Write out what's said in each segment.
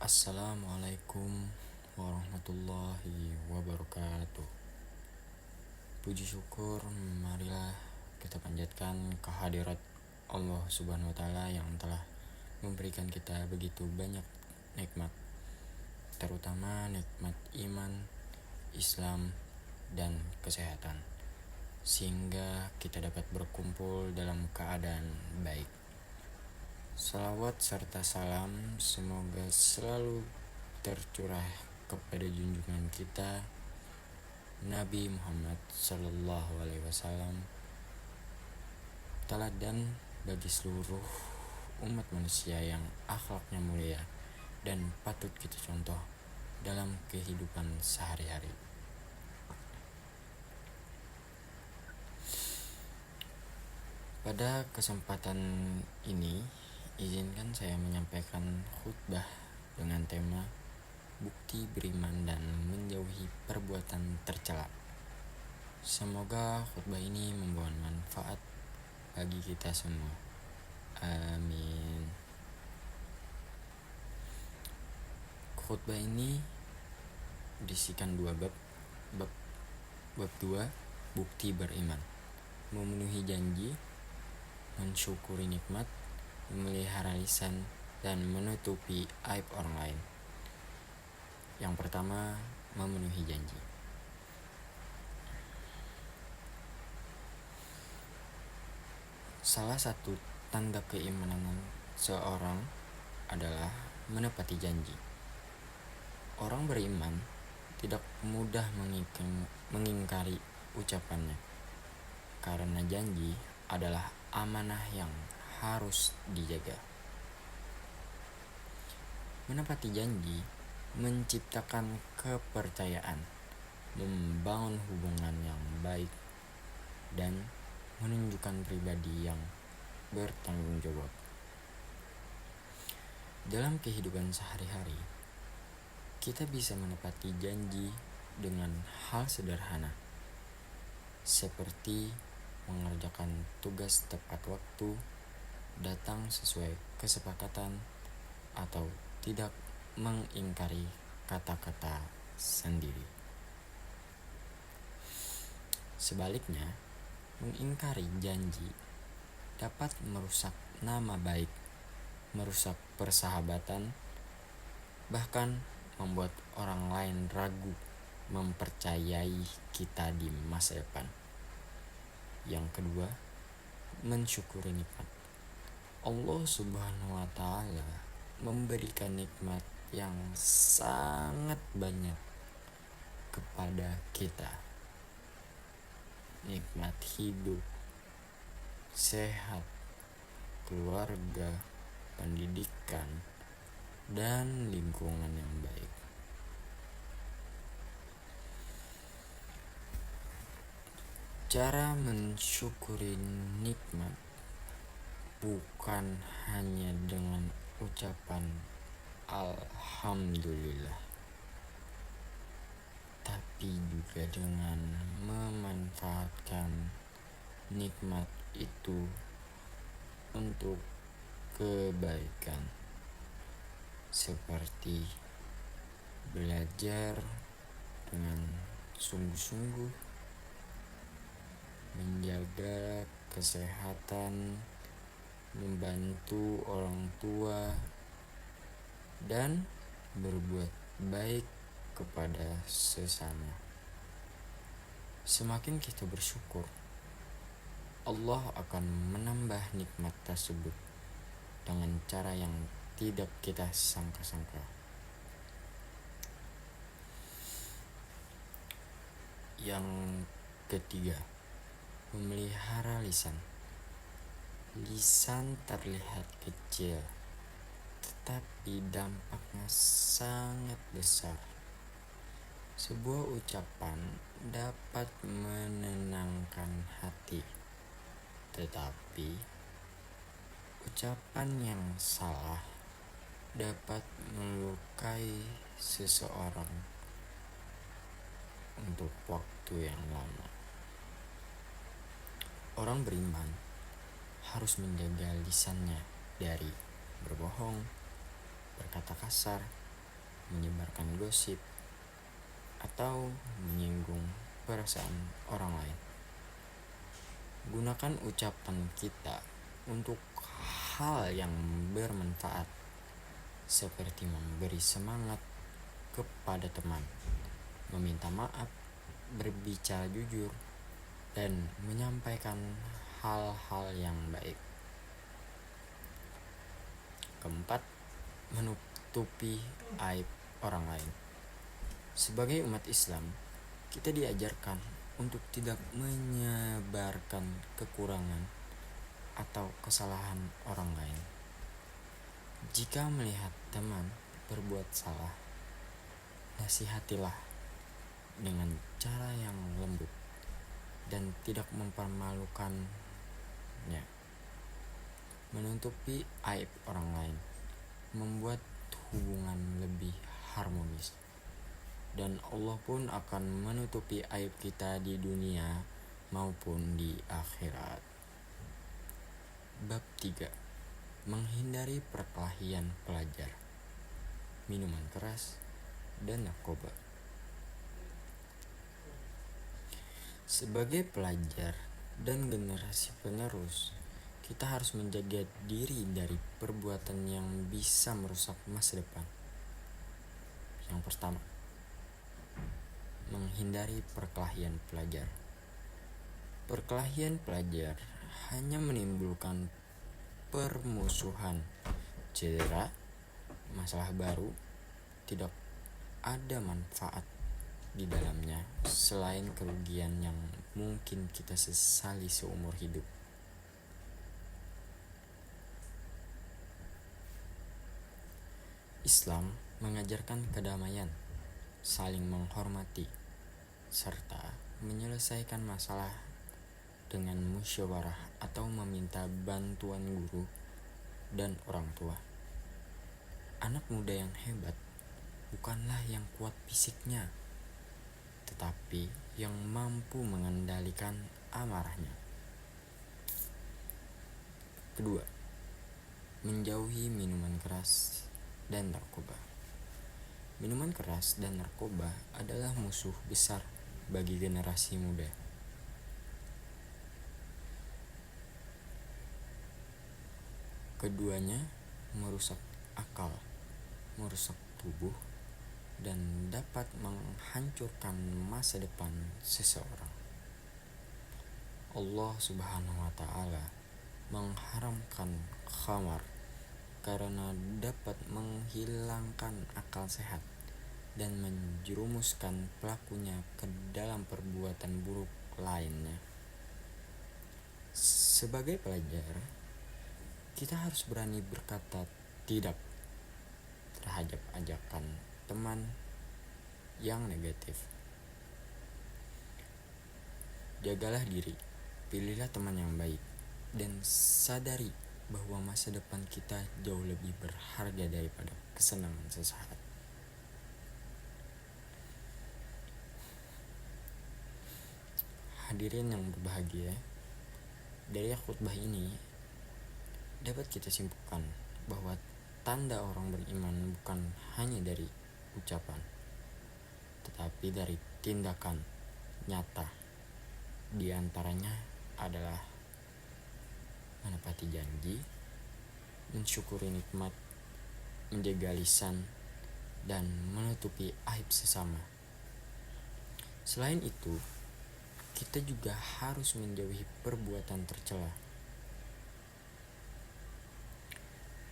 Assalamualaikum warahmatullahi wabarakatuh. Puji syukur marilah kita panjatkan kehadirat Allah Subhanahu wa taala yang telah memberikan kita begitu banyak nikmat, terutama nikmat iman, Islam, dan kesehatan, sehingga kita dapat berkumpul dalam keadaan baik. Salawat serta salam semoga selalu tercurah kepada junjungan kita Nabi Muhammad Sallallahu Alaihi Wasallam, teladan bagi seluruh umat manusia yang akhlaknya mulia dan patut kita contoh dalam kehidupan sehari-hari. Pada kesempatan ini, izinkan saya menyampaikan khutbah dengan tema bukti beriman dan menjauhi perbuatan tercela. Semoga khutbah ini membawa manfaat bagi kita semua. Amin. Khutbah ini berisikan 2 bab. Bab 2, bukti beriman, memenuhi janji, mensyukuri nikmat, memelihara lisan, dan menutupi aib orang lain. Yang pertama, memenuhi janji. Salah satu tanda keimanan seorang adalah menepati janji. Orang beriman tidak mudah mengingkari ucapannya, karena janji adalah amanah yang harus dijaga. Menepati janji menciptakan kepercayaan, membangun hubungan yang baik, dan menunjukkan pribadi yang bertanggung jawab. Dalam kehidupan sehari-hari, kita bisa menepati janji dengan hal sederhana, seperti mengerjakan tugas tepat waktu, datang sesuai kesepakatan, atau tidak mengingkari kata-kata sendiri. Sebaliknya, mengingkari janji dapat merusak nama baik, merusak persahabatan, bahkan membuat orang lain ragu mempercayai kita di masa depan. Yang kedua, mensyukuri nikmat. Allah Subhanahu wa taala memberikan nikmat yang sangat banyak kepada kita. Nikmat hidup, sehat, keluarga, pendidikan, dan lingkungan yang baik. Cara mensyukuri nikmat bukan hanya dengan ucapan alhamdulillah, tapi juga dengan memanfaatkan nikmat itu untuk kebaikan, seperti belajar dengan sungguh-sungguh, menjaga kesehatan, membantu orang tua, dan berbuat baik kepada sesama. Semakin kita bersyukur, Allah akan menambah nikmat tersebut dengan cara yang tidak kita sangka-sangka. Yang ketiga, memelihara lisan. Lisan terlihat kecil, tetapi dampaknya sangat besar. Sebuah ucapan dapat menenangkan hati, tetapi ucapan yang salah dapat melukai seseorang untuk waktu yang lama. Orang beriman harus menjaga lisannya dari berbohong, berkata kasar, menyebarkan gosip, atau menyinggung perasaan orang lain. Gunakan ucapan kita untuk hal yang bermanfaat, seperti memberi semangat kepada teman, meminta maaf, berbicara jujur, dan menyampaikan hal-hal yang baik. Keempat, menutupi aib orang lain. Sebagai umat Islam, kita diajarkan untuk tidak menyebarkan kekurangan atau kesalahan orang lain. Jika melihat teman berbuat salah, nasihatilah dengan cara yang lembut dan tidak mempermalukannya. Menutupi aib orang lain membuat hubungan lebih harmonis, dan Allah pun akan menutupi aib kita di dunia maupun di akhirat. Bab 3. Menghindari perkelahian pelajar, minuman keras, dan narkoba. Sebagai pelajar dan generasi penerus, kita harus menjaga diri dari perbuatan yang bisa merusak masa depan. Yang pertama, menghindari perkelahian pelajar. Perkelahian pelajar hanya menimbulkan permusuhan, cedera, masalah baru. Tidak ada manfaat di dalamnya selain kerugian yang mungkin kita sesali seumur hidup. Islam mengajarkan kedamaian, saling menghormati, serta menyelesaikan masalah dengan musyawarah atau meminta bantuan guru dan orang tua. Anak muda yang hebat bukanlah yang kuat fisiknya, tetapi yang mampu mengendalikan amarahnya. Kedua, menjauhi minuman keras dan narkoba. Minuman keras dan narkoba adalah musuh besar bagi generasi muda. Keduanya merusak akal, merusak tubuh, dan dapat menghancurkan masa depan seseorang. Allah Subhanahu wa Ta'ala mengharamkan khamar karena dapat menghilangkan akal sehat dan menjerumuskan pelakunya ke dalam perbuatan buruk lainnya. Sebagai pelajar, kita harus berani berkata tidak terhadap ajakan teman yang negatif. Jagalah diri, pilihlah teman yang baik, dan sadari bahwa masa depan kita jauh lebih berharga daripada kesenangan sesaat. Hadirin yang berbahagia, dari khutbah ini dapat kita simpulkan bahwa tanda orang beriman bukan hanya dari ucapan, tetapi dari tindakan nyata. Di antaranya adalah menepati janji, mensyukuri nikmat, menjaga lisan, dan menutupi aib sesama. Selain itu, kita juga harus menjauhi perbuatan tercela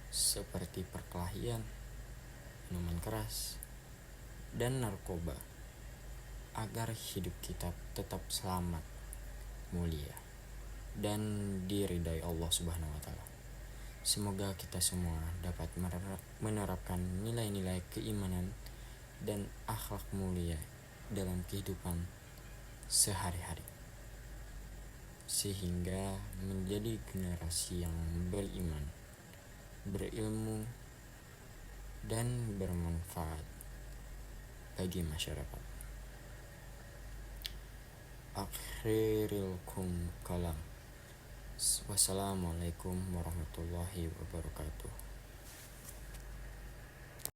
seperti perkelahian, minuman keras, dan narkoba agar hidup kita tetap selamat, mulia, dan diridai Allah Subhanahu wa Ta'ala. Semoga kita semua dapat menerapkan nilai-nilai keimanan dan akhlak mulia dalam kehidupan sehari-hari, sehingga menjadi generasi yang beriman, berilmu, dan bermanfaat bagi masyarakat. Akhiril kalam. Wassalamualaikum warahmatullahi wabarakatuh.